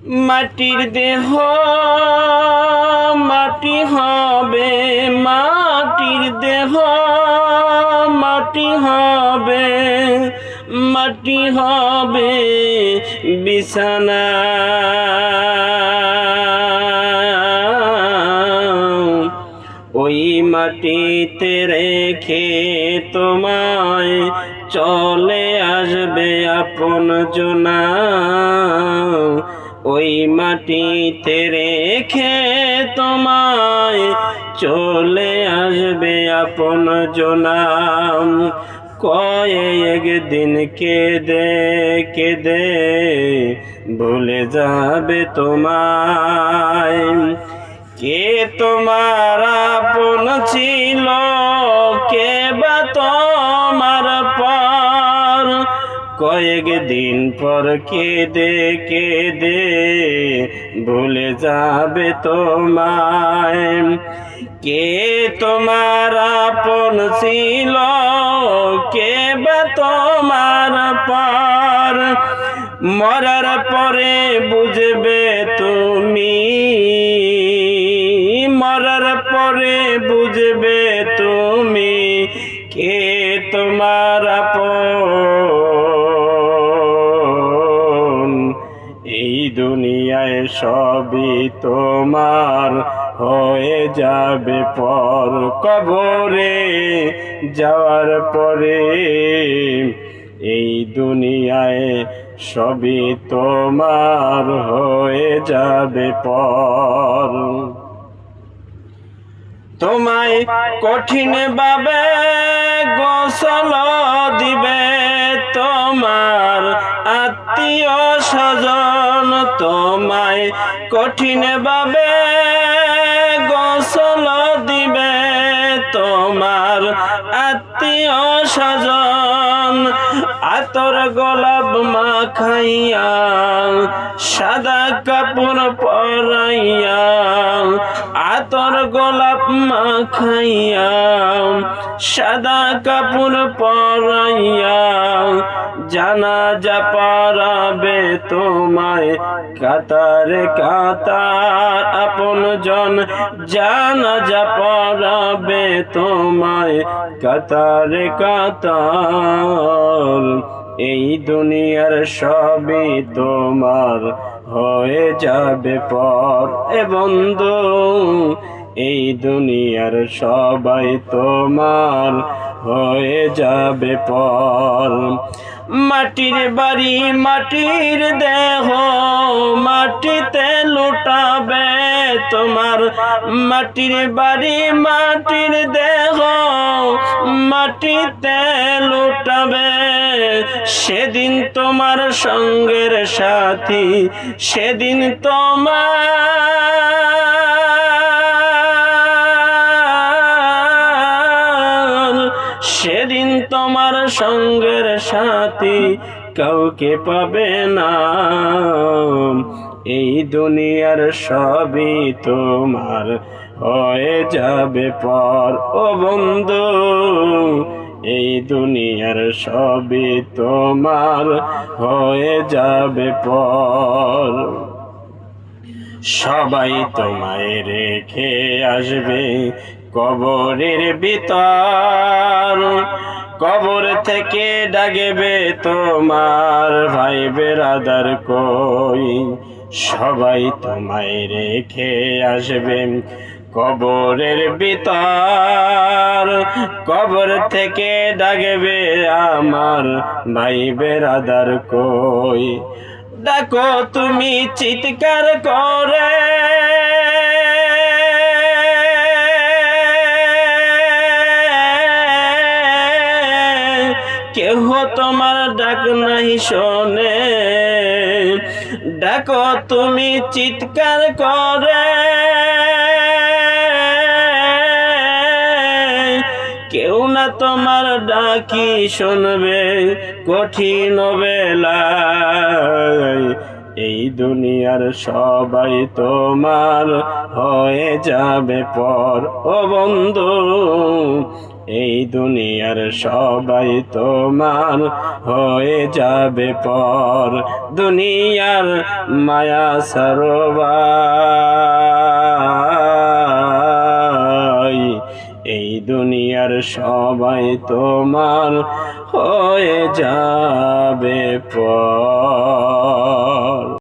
মাটির দেহ মাটি হবে, মাটির দেহ মাটি হবে, মাটি হবে বিছানা। ওই মাটিতে রেখে তোমায় চলে আসবে আপন জনা। ওই মাটিতে রেখে তোমায় চলে আসবে আপন জনা। কয়েকদিন কেঁদে কেঁদে ভুলে যাবে তোমায়। কে তোমার আপন ছিল, কে বা তোমার পর। কয়েকদিন পর কেঁদে কেঁদে ভুলে যাবে তোমায়। কে তোমার আপন ছিল, কে বা তোমার পর। মরার পরে বুঝবে তুমি, মরার পরে বুঝবে তুমি কে তোমার আপন। এই দুনিয়ায় সবই তোমার হয়ে যাবে পর। কবরে যাওয়ার পরে এই দুনিয়ায় সবই তোমার হয়ে যাবে পর। তোমায় কঠিন ভাবে গোসল দিবে তোমার আত্মীয় স্বজন। তোমায় কঠিন ভাবে গোসল দিবে তোমার আত্মীয় স্বজন। আতর গোলাপ মাখাইয়া সাদা কাপড় পরাইয়া, আতর গোলাপ মাখাইয়া সাদা কাপড় পরাইয়া জানাজা পড়াবে তোমায় কাতারে কাতার আপন জন। জানাজা পড়াবে তোমায় কাতারে কাতার। এই দুনিয়ার সবই তোমার হয়ে যাবে পর। এ বন্ধু, এই দুনিয়ার সবাই তোমার হয়ে যাবে পর। মাটির বাড়ি মাটির দেহ মাটিতে লুটাবে তোমার। মাটির বাড়ি মাটির দেহ মাটিতে লুটাবে। সেদিন তোমার সঙ্গের সাথী, সেদিন সেদিন তোমার সঙ্গের সাথী কাউকে পাবে না। এই দুনিয়ার সবই তোমার হয়ে যাবে পর। ও বন্ধু, এই দুনিয়ার সবই তোমার হয়ে যাবে পর। সবাই তোমায় রেখে আসবে কবরের ভিতর। কবর থেকে ডাকবে তোমার ভাই বেরাদার কই। সবাই তোমায় রেখে আসবে কবরের ভিতর। কবর থেকে ডাকবে আমার ভাই বেরাদার কই। ডাকো তুমি চিৎকার করে, কেহ তোমার ডাক নাই শোনে। ডাকো তুমি চিৎকার করে, কেউ না তোমার ডাকি শুনবে কঠিন বেলায়। এই দুনিয়ার সবাই তোমার হয়ে যাবে পর। ও বন্ধু, এই দুনিয়ার সবাই তোমার হয়ে যাবে পর। দুনিয়ার মায়া সরবাই, এই দুনিয়ার সবাই তোমার হয়ে যাবে পর।